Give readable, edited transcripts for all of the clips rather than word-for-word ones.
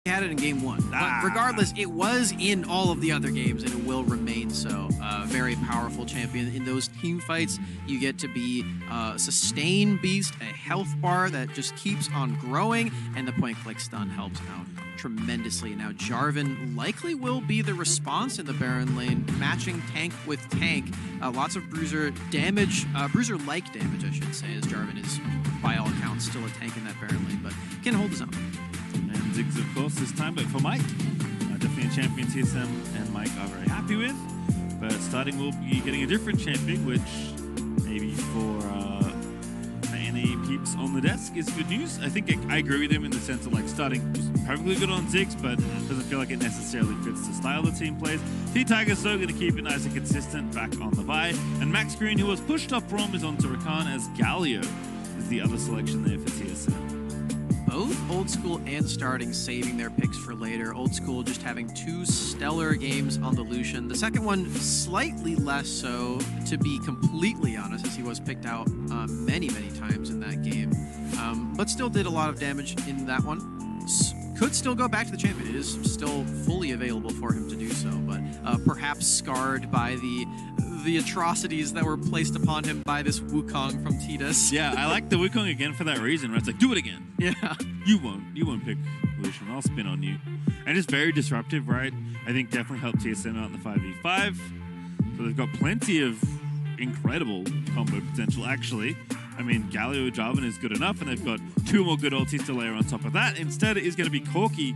had it in game one. But regardless, it was in all of the other games, and it will remain so. Very powerful champion. In those team fights, you get to be a sustain beast, a health bar that just keeps on growing, and the point-click stun helps out tremendously. Now, Jarvan likely will be the response in the Baron lane, matching tank with tank. Lots of bruiser damage, bruiser-like damage, I should say, as Jarvan is, by all accounts, still a tank in that Baron lane, but can hold his own. And Ziggs, of course, this time, but for Mike, definitely a champion TSM and Mike are very happy with. But starting, we'll be getting a different champion, which maybe for any peeps on the desk is good news. I think I agree with him in the sense of like starting just perfectly good on Ziggs, but doesn't feel like it necessarily fits the style the team plays. T-Tiger's though going to keep it nice and consistent back on the Vi. And Max Green, who was pushed up from, is onto Rakan as Galio is the other selection there for TSM. Both Old School and Starting saving their picks for later. Old School just having 2 stellar games on the Lucian. The second one slightly less so, to be completely honest, as he was picked out many times in that game. But still did a lot of damage in that one. Could still go back to the champion. It is still fully available for him to do so, but perhaps scarred by the atrocities that were placed upon him by this Wukong from Tidus. Yeah, I like the Wukong again for that reason, right? It's like, do it again. Yeah. You won't pick Lucian. I'll spin on you. And it's very disruptive, right? I think definitely helped TSM out in the 5v5. So they've got plenty of incredible combo potential, actually. I mean, Galio Jarvan is good enough, and they've got 2 more good ultis to layer on top of that. Instead, it is going to be Corki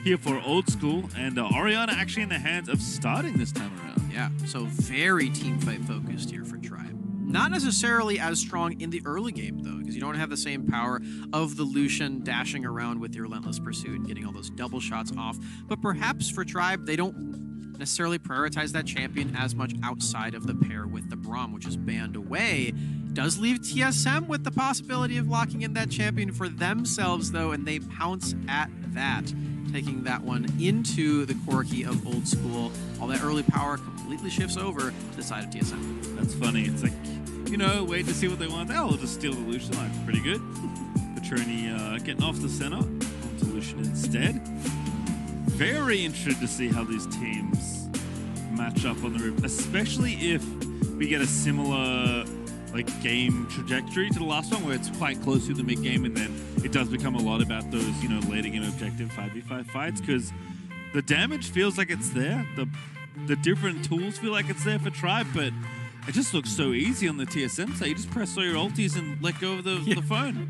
here for Old School, and Orianna actually in the hands of Starting this time around. Yeah, so very teamfight focused here for Tribe. Not necessarily as strong in the early game, though, because you don't have the same power of the Lucian dashing around with your Relentless Pursuit and getting all those double shots off. But perhaps for Tribe, they don't necessarily prioritize that champion as much outside of the pair with the Braum, which is banned away. Does leave TSM with the possibility of locking in that champion for themselves, though, and they pounce at that, taking that one into the Corki of Old School. All that early power completely shifts over to the side of TSM. That's funny. It's like, you know, wait to see what they want. Oh, we'll just steal the Lucian. Like, pretty good. Petroni getting off the center onto Lucian instead. Very interested to see how these teams match up on the roof, especially if we get a similar game trajectory to the last one, where it's quite close to the mid game, and then it does become a lot about those, you know, later game objective 5v5 fights, because the damage feels like it's there, the different tools feel like it's there for Tribe, but it just looks so easy on the TSM side. You just press all your ultis and let go of the phone.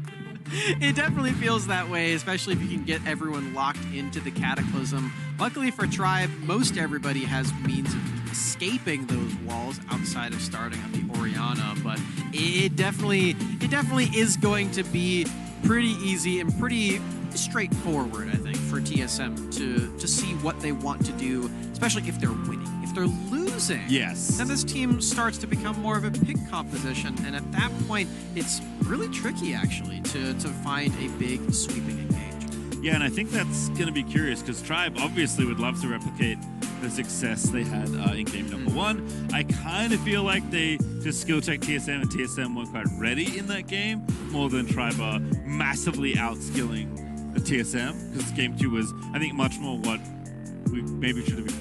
It definitely feels that way, especially if you can get everyone locked into the Cataclysm. Luckily for Tribe, most everybody has means of escaping those walls outside of Starting on the Orianna, but it definitely is going to be pretty easy and pretty straightforward, I think, for TSM to see what they want to do, especially if they're winning. If they're losing, yes, then this team starts to become more of a pick composition, and at that point, it's really tricky, actually, to find a big sweeping engage. Yeah, and I think that's going to be curious, because Tribe obviously would love to replicate the success they had in game number 1. I kind of feel like they just skill check TSM, and TSM weren't quite ready in that game, more than Tribe are massively outskilling the TSM, because game 2 was, I think, much more what we maybe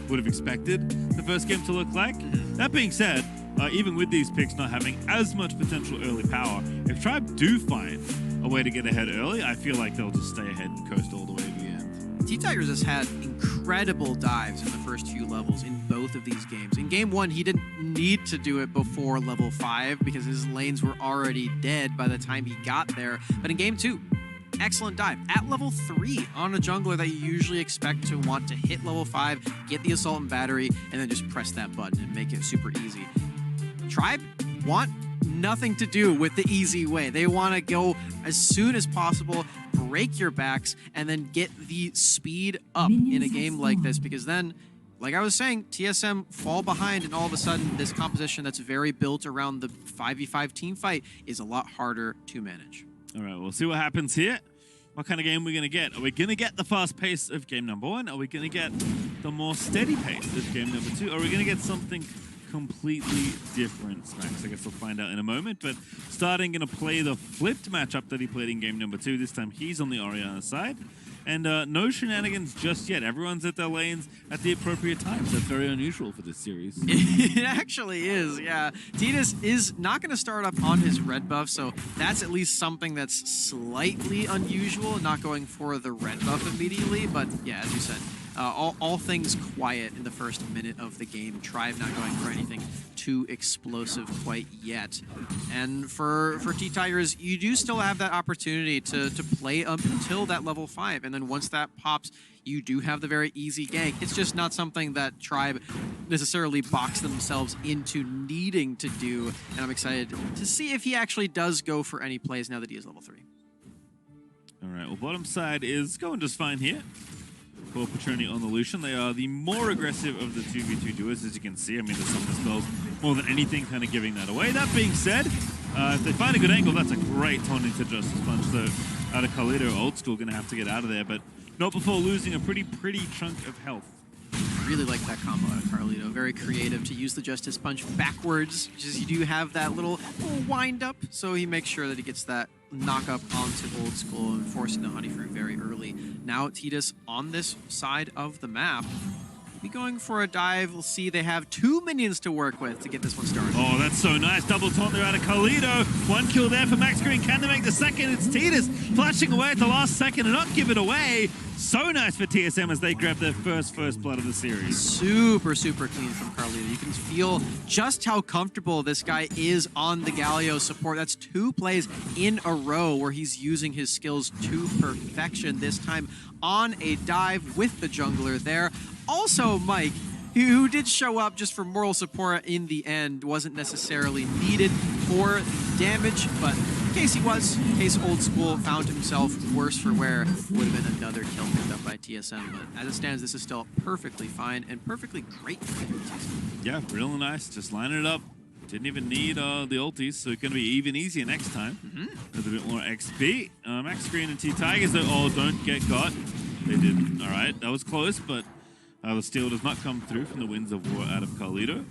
would have expected the first game to look like. That being said, even with these picks not having as much potential early power, if Tribe do find a way to get ahead early, I feel like they'll just stay ahead and coast all the way to the end. T-Tigers has had incredible dives in the first few levels in both of these games. In game 1, he didn't need to do it before level 5 because his lanes were already dead by the time he got there. But in game 2, excellent dive at level 3 on a jungler that you usually expect to want to hit level 5, get the Assault and Battery, and then just press that button and make it super easy. Tribe want nothing to do with the easy way. They want to go as soon as possible, break your backs, and then get the speed up in a game like this, because then, like I was saying, TSM fall behind, and all of a sudden this composition that's very built around the 5v5 team fight is a lot harder to manage. All right, we'll see what happens here. What kind of game are we going to get? Are we going to get the fast pace of game number 1? Are we going to get the more steady pace of game number 2? Are we going to get something completely different, Smacks? I guess we'll find out in a moment. But Starting going to play the flipped matchup that he played in game number 2. This time he's on the Orianna side. And no shenanigans just yet. Everyone's at their lanes at the appropriate times. That's very unusual for this series. It actually is, yeah. Tidus is not going to start up on his red buff, so that's at least something that's slightly unusual, not going for the red buff immediately. But yeah, as you said, all things quiet in the first minute of the game. Tribe not going for anything too explosive quite yet. And for T-Tigers, you do still have that opportunity to play up until that level 5. And then once that pops, you do have the very easy gank. It's just not something that Tribe necessarily box themselves into needing to do. And I'm excited to see if he actually does go for any plays now that he is level 3. All right, well, bottom side is going just fine here. For Petroni on the Lucian. They are the more aggressive of the 2v2 duos, as you can see. I mean, the summoner spells more than anything kind of giving that away. That being said, if they find a good angle, that's a great taunting to Justice Punch, though. Out of Carlito, Old School going to have to get out of there, but not before losing a pretty chunk of health. Really like that combo out of Carlito. Very creative to use the Justice Punch backwards. Just you do have that little wind up, so he makes sure that he gets that knock up onto Old School and forcing the Honey Fruit very early. Now Tidus on this side of the map. Be going for a dive. We'll see they have 2 minions to work with to get this one started. Oh, that's so nice. Double taunt there out of Carlito. 1 kill there for Max Green. Can they make the second? It's Tidus flashing away at the last second and not give it away. So nice for TSM as they grab their first blood of the series. Super clean from Carlito. You can feel just how comfortable this guy is on the Galio support. That's 2 plays in a row where he's using his skills to perfection. This time on a dive with the jungler there. Also, Mike, who did show up just for moral support in the end, wasn't necessarily needed for damage, but in case he was, in case Old School found himself worse for wear, would have been another kill picked up by TSM. But as it stands, this is still perfectly fine and perfectly great for TSM. Yeah, real nice. Just lining it up. Didn't even need the ultis, so it's going to be even easier next time. With a bit more XP. Max Green and T-Tigers, though, don't get got. They did. All right, that was close, but the steal does not come through from the Winds of War out of Carlito.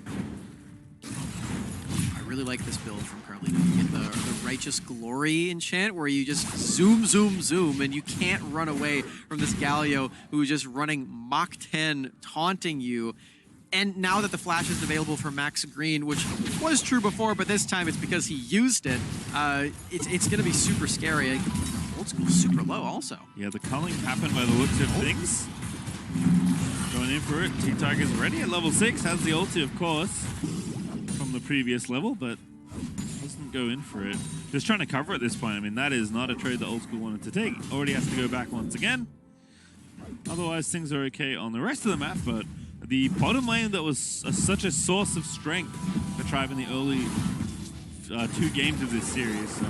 I really like this build from Carlito. You get the Righteous Glory enchant where you just zoom, and you can't run away from this Galio who is just running Mach 10, taunting you. And now that the flash is available for Max Green, which was true before, but this time it's because he used it, it's going to be super scary. Old School's super low also. Yeah, the culling happened by the looks of things. Going in for it. T-Tigers ready at level 6. Has the ulti, of course, from the previous level, but doesn't go in for it. Just trying to cover at this point. I mean, that is not a trade that Old School wanted to take. Already has to go back once again. Otherwise, things are okay on the rest of the map, but the bottom lane that was such a source of strength for Tribe in the early 2 games of this series.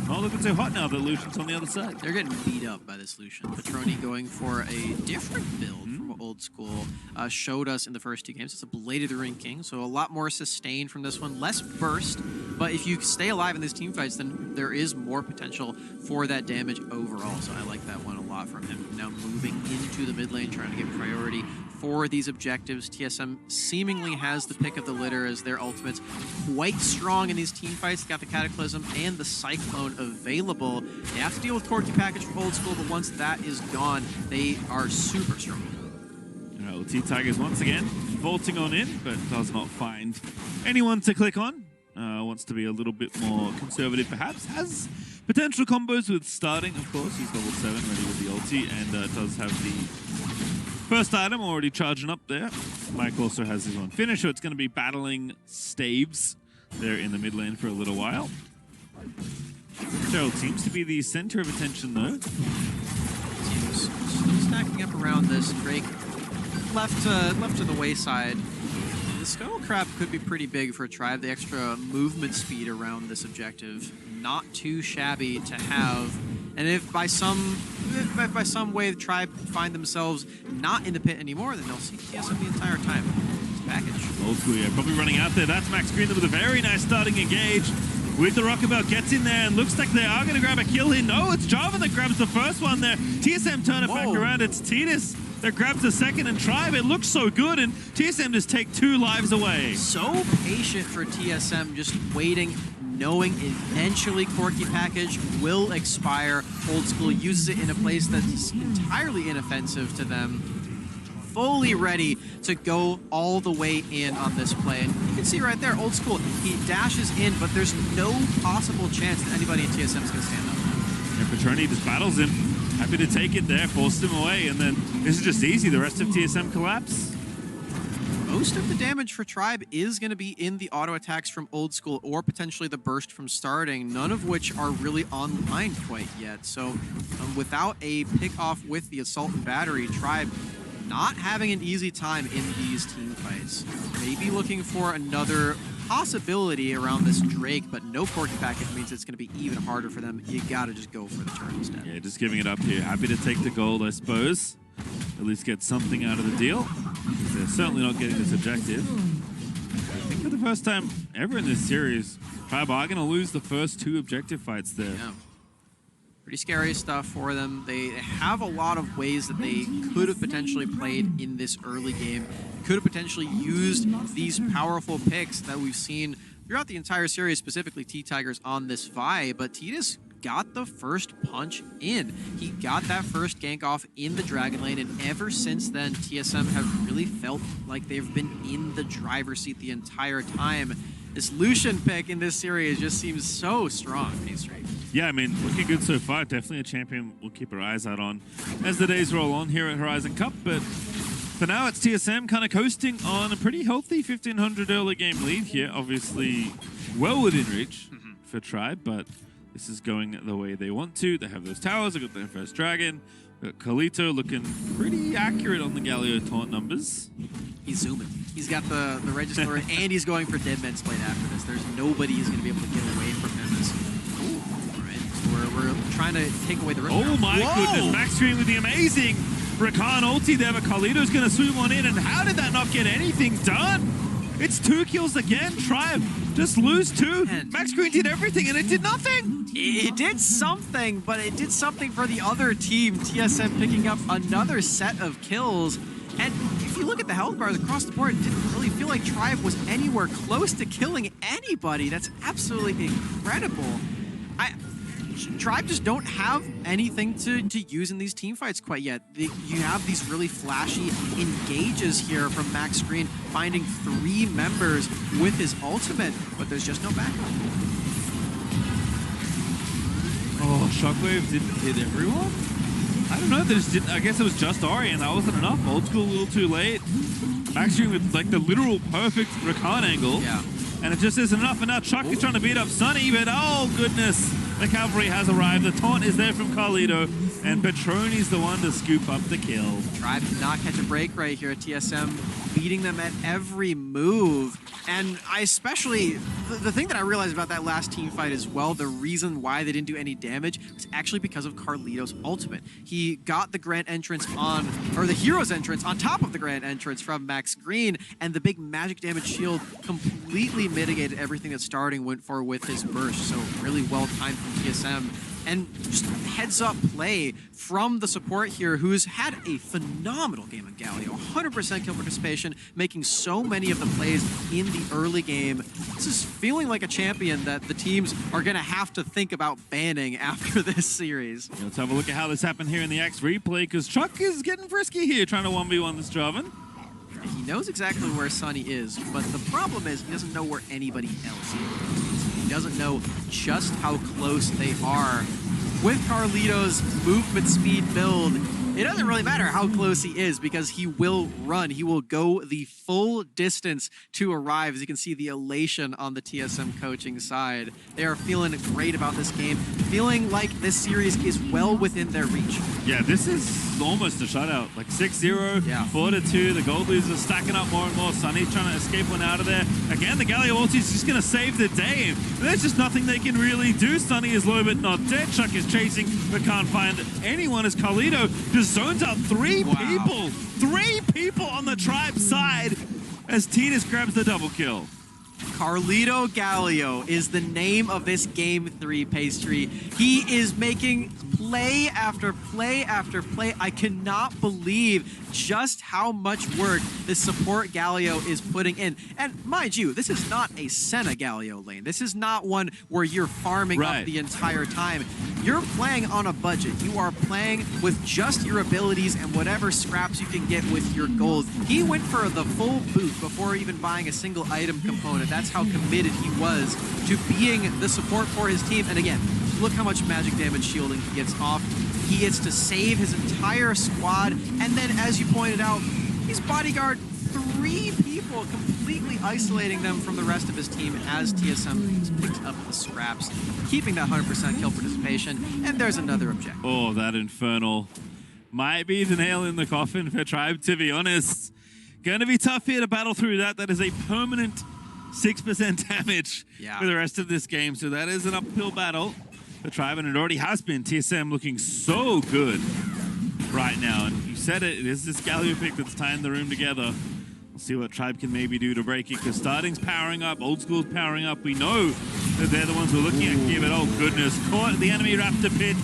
Not looking so hot now that Lucian's on the other side. They're getting beat up by this Lucian. Petroni going for a different build from Old School. Showed us in the first 2 games. It's a Blade of the Ring King, so a lot more sustain from this one. Less burst, but if you stay alive in these team fights, then there is more potential for that damage overall. So I like that one a lot from him. Now moving into the mid lane, trying to get priority for these objectives. TSM seemingly has the pick of the litter as their ultimates quite strong in these team fights. They got the Cataclysm and the Cyclone available. They have to deal with Corki package for Old School, but once that is gone, they are super strong. All right, well, T-Tigers once again vaulting on in, but does not find anyone to click on. Wants to be a little bit more conservative perhaps. Has potential combos with starting, of course. He's level 7, ready with the ulti, and does have the first item already charging up there. Mike also has his own finisher. It's going to be battling Staves there in the mid lane for a little while. Gerald seems to be the center of attention, though. Seems stacking up around this. Drake left to the wayside. The Scuttle Crab could be pretty big for Tribe. The extra movement speed around this objective, not too shabby to have. And if by some way the Tribe find themselves not in the pit anymore, then they'll see TSM the entire time. It's package. Old School, yeah, probably running out there. That's Max Green with a very nice starting engage. With the Rockabelle, gets in there and looks like they are going to grab a kill here. No, it's Java that grabs the first one there. TSM turn it back around. It's Tidus that grabs the second, and Tribe. It looks so good, and TSM just take 2 lives away. So patient for TSM, just waiting, knowing eventually Corky Package will expire. Old School uses it in a place that's entirely inoffensive to them. Fully ready to go all the way in on this play. And you can see right there, Old School, he dashes in, but there's no possible chance that anybody in TSM is going to stand up. And Petroni just battles him. Happy to take it there, forced him away, and then this is just easy. The rest of TSM collapse. Most of the damage for Tribe is going to be in the auto attacks from Old School or potentially the burst from starting, none of which are really online quite yet. So without a pick off with the assault and battery, Tribe not having an easy time in these team fights. Maybe looking for another possibility around this Drake, but no Corky Package means it's going to be even harder for them. You got to just go for the turn instead. Yeah, just giving it up here. Happy to take the gold, I suppose. At least get something out of the deal. They're certainly not getting this objective. I think for the first time ever in this series, Tribe are going to lose the first 2 objective fights there. Yeah. Pretty scary stuff for them. They have a lot of ways that they could have potentially played in this early game. Could have potentially used these powerful picks that we've seen throughout the entire series, specifically T-Tigers on this Vi, but Titus got the first punch in. He got that first gank off in the Dragon Lane, and ever since then, TSM have really felt like they've been in the driver's seat the entire time. This Lucian pick in this series just seems so strong, P-Straight. Yeah, I mean, looking good so far. Definitely a champion we'll keep our eyes out on as the days roll on here at Horizon Cup, but for now, it's TSM kind of coasting on a pretty healthy 1,500 early game lead here. Obviously, well within reach for Tribe, but this is going the way they want to. They have those towers. They got their first dragon. Got Carlito looking pretty accurate on the Galio taunt numbers. He's zooming. He's got the register, and he's going for Dead Man's Blade after this. There's nobody who's going to be able to get away from him. All right, so we're trying to take away the rip. Oh my goodness, Max Green with the amazing Rakan ulti there, but Carlito's going to swoop on in, and how did that not get anything done? It's 2 kills again. Tribe just lose 2. And Max Green did everything, and it did nothing. It did something, but it did something for the other team. TSM picking up another set of kills. And if you look at the health bars across the board, it didn't really feel like Tribe was anywhere close to killing anybody. That's absolutely incredible. Tribe just don't have anything to use in these team fights quite yet. You have these really flashy engages here from Max Green, finding 3 members with his ultimate, but there's just no backup. Oh, Shockwave didn't hit everyone? I don't know, they just didn't. I guess it was just Ori, and that wasn't enough. Old School a little too late. Max Green with like the literal perfect Rakan angle. Yeah. And it just isn't enough, and now Chuck is trying to beat up Sunny, but oh goodness, the cavalry has arrived. The taunt is there from Carlito, and Petroni's the one to scoop up the kill. Tribe did not catch a break right here at TSM, beating them at every move. And I especially, the thing that I realized about that last team fight as well, the reason why they didn't do any damage was actually because of Carlito's ultimate. He got the Grand Entrance on, or the Hero's Entrance on top of the Grand Entrance from Max Green, and the big magic damage shield completely mitigated everything that Starting went for with his burst. So really well timed from TSM. And just heads up play from the support here, who's had a phenomenal game of Galio. 100% kill participation, making so many of the plays in the early game. This is feeling like a champion that the teams are going to have to think about banning after this series. Let's have a look at how this happened here in the X replay, because Chuck is getting frisky here, trying to 1v1 this Jarvan. He knows exactly where Sunny is, but the problem is he doesn't know where anybody else is. He doesn't know just how close they are. With Carlito's movement speed build, it doesn't really matter how close he is because he will run. He will go the full distance to arrive. As you can see the elation on the TSM coaching side. They are feeling great about this game, feeling like this series is well within their reach. Yeah, this is almost a shutout. Like 6-0, yeah. 4-2. The gold leads are stacking up more and more. Sunny trying to escape one out of there. Again, the Galio ulti is just going to save the day. There's just nothing they can really do. Sunny is low but not dead. Chuck is chasing but can't find anyone as Carlito just zones out 3 people. 3 people on the Tribe side as Titus grabs the double kill. Carlito Gallio is the name of this Game 3 pastry. He is making play after play after play. I cannot believe just how much work this support Gallio is putting in. And mind you, this is not a Senna Gallio lane. This is not one where you're farming up the entire time. You're playing on a budget. You are playing with just your abilities and whatever scraps you can get with your gold. He went for the full boot before even buying a single item component. That's how committed he was to being the support for his team. And again, look how much magic damage shielding he gets off. He gets to save his entire squad. And then, as you pointed out, he's bodyguard 3 people, completely isolating them from the rest of his team as TSM picks up the scraps, keeping that 100% kill participation. And there's another objective. Oh, that Infernal might be the nail in the coffin for Tribe, to be honest. Going to be tough here to battle through that. That is a permanent 6% damage for the rest of this game. So that is an uphill battle for Tribe, and it already has been. TSM looking so good right now. And you said it is this Gallio pick that's tying the room together. We'll see what Tribe can maybe do to break it, because Starting's powering up, Old School's powering up. We know that they're the ones who are looking at Give It. Oh goodness, caught the enemy Raptor pit.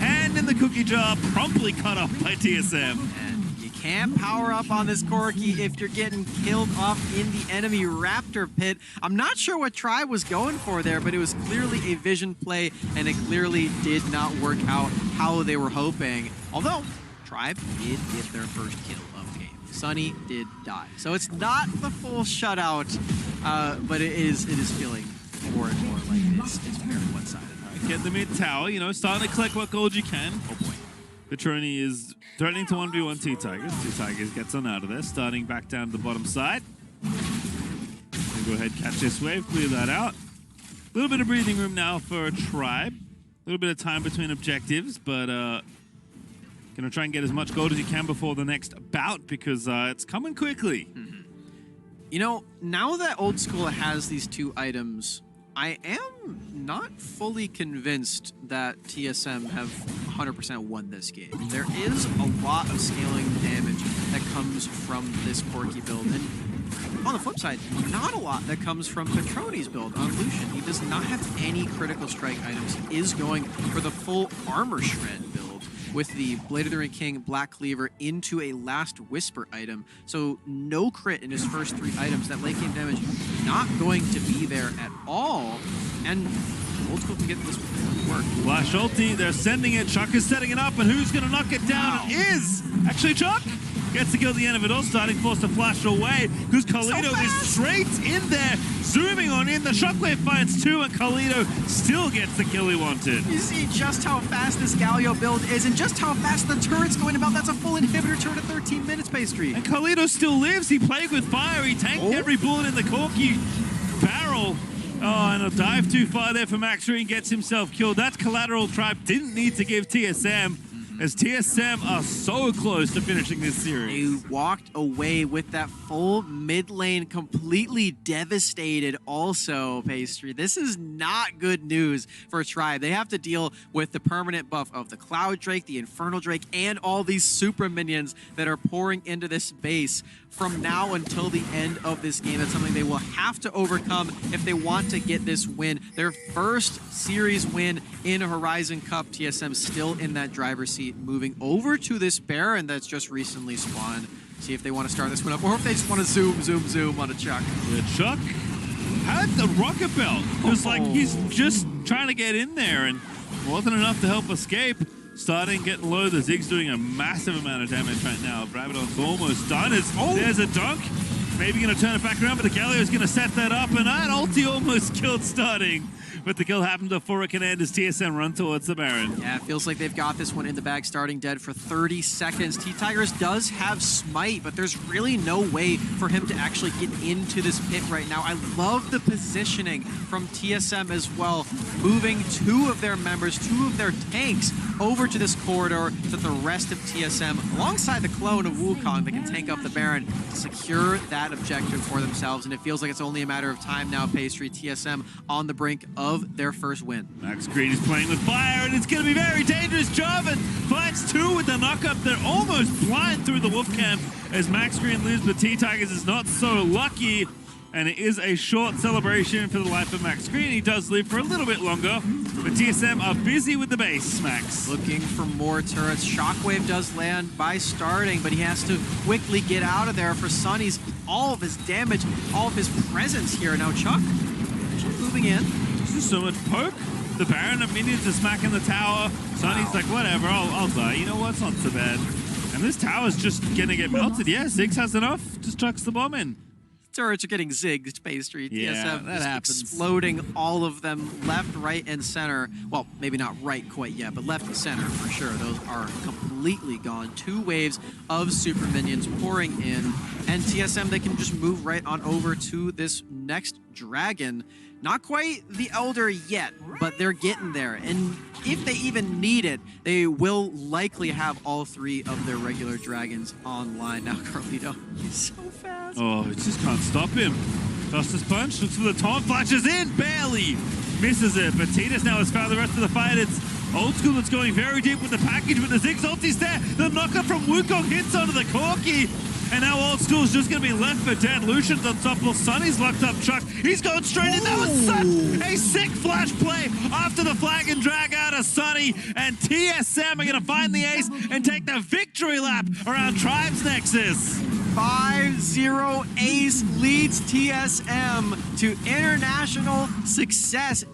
Hand in the cookie jar, promptly cut off by TSM. And you can't power up on this Corki if you're getting killed off in the enemy Raptor pit. I'm not sure what Tribe was going for there, but it was clearly a vision play, and it clearly did not work out how they were hoping. Although, Tribe did get their first kill of the game. Sunny did die. So it's not the full shutout, but it is feeling more and more like it's very one-sided. Get the mid tower, you know, starting to collect what gold you can. Oh boy. Petroni is threatening to 1v1 T-Tigers. T-Tigers gets on out of there, starting back down to the bottom side. We'll go ahead, catch this wave, clear that out. A little bit of breathing room now for a Tribe. A little bit of time between objectives, but gonna try and get as much gold as you can before the next bout, because it's coming quickly. You know, now that Old School has these 2 items, I am not fully convinced that TSM have 100% won this game. There is a lot of scaling damage that comes from this Corki build, and on the flip side, not a lot that comes from Petroni's build on Lucian. He does not have any critical strike items. He is going for the full armor shred build with the Blade of the Ring King Black Cleaver into a Last Whisper item. So no crit in his first 3 items. That late game damage not going to be there at all. And Old School can get this work. Flash ulti, they're sending it. Chuck is setting it up, and who's going to knock it down? Wow. It is actually Chuck. Gets to kill the end of it all, starting forced to flash away, because Carlito is straight in there, zooming on in. The shockwave finds 2, and Carlito still gets the kill he wanted. You see just how fast this Gallio build is, and just how fast the turret's going about. That's a full inhibitor turret at 13 minutes, pastry. And Carlito still lives. He played with fire. He tanked every bullet in the Corki barrel. Oh, and a dive too far there for Max Green, gets himself killed. That's collateral. Tribe didn't need to give TSM, as TSM are so close to finishing this series. They walked away with that full mid lane completely devastated also, Pastry. This is not good news for Tribe. They have to deal with the permanent buff of the Cloud Drake, the Infernal Drake, and all these super minions that are pouring into this base from now until the end of this game. That's something they will have to overcome if they want to get this win. Their first series win in Horizon Cup. TSM still in that driver's seat, moving over to this Baron that's just recently spawned. See if they want to start this one up, or if they just want to zoom on a Chuck. Yeah, Chuck had the rocket belt. It was like he's just trying to get in there, and wasn't enough to help escape. Starting getting low, the Zig's doing a massive amount of damage right now. Brabidon's almost done. There's a dunk. Maybe going to turn it back around, but the Gallio's going to set that up, and that ulti almost killed Starting. But the kill happened before it can end as TSM run towards the Baron. Yeah, it feels like they've got this one in the bag, Starting dead for 30 seconds. T-Tigers does have Smite, but there's really no way for him to actually get into this pit right now. I love the positioning from TSM as well, moving 2 of their members, 2 of their tanks over to this corridor so that the rest of TSM, alongside the clone of Wukong that can tank up the Baron, secure that objective for themselves. And it feels like it's only a matter of time now, Pastry. TSM on the brink of their first win. Max Green is playing with fire, and it's going to be very dangerous. Jarvan finds 2 with the knock-up. They're almost blind through the wolf camp as Max Green lives, but T-Tigers is not so lucky. And it is a short celebration for the life of Max Green. He does live for a little bit longer, but TSM are busy with the base, Max. Looking for more turrets. Shockwave does land by starting, but he has to quickly get out of there for Sunny's all of his damage, all of his presence here. Now Chuck moving in. This is so much poke. The Baron and minions are smacking the tower. Sunny's like, whatever, I'll die. You know what? It's not so bad. And this tower's just gonna get melted. Yeah, Ziggs has enough. Just chucks the bomb in. Turrets are getting zigged, Pastry. Yeah, TSM that is happens. exploding all of them left, right, and center. Well, maybe not right quite yet, but left and center for sure. Those are completely gone. 2 waves of super minions pouring in, and TSM, they can just move right on over to this next dragon. Not quite the Elder yet, but they're getting there. And if they even need it, they will likely have all 3 of their regular dragons online. Now, Carlito, he's so fast. Oh, it just can't stop him. Fastest punch, looks for the taunt, flashes in, barely misses it. But Titus now has found the rest of the fight. It's Old School that's going very deep with the package, but the Ziggs ulti's there. The knocker from Wukong hits onto the Corki. And now Old School's just going to be left for dead. Lucian's unstoppable. Sunny's locked up Chuck. He's going straight in. That was such a sick flash play after the flag and drag out of Sunny. And TSM are going to find the ace and take the victory lap around Tribes Nexus. 5-0 ace leads TSM to international success.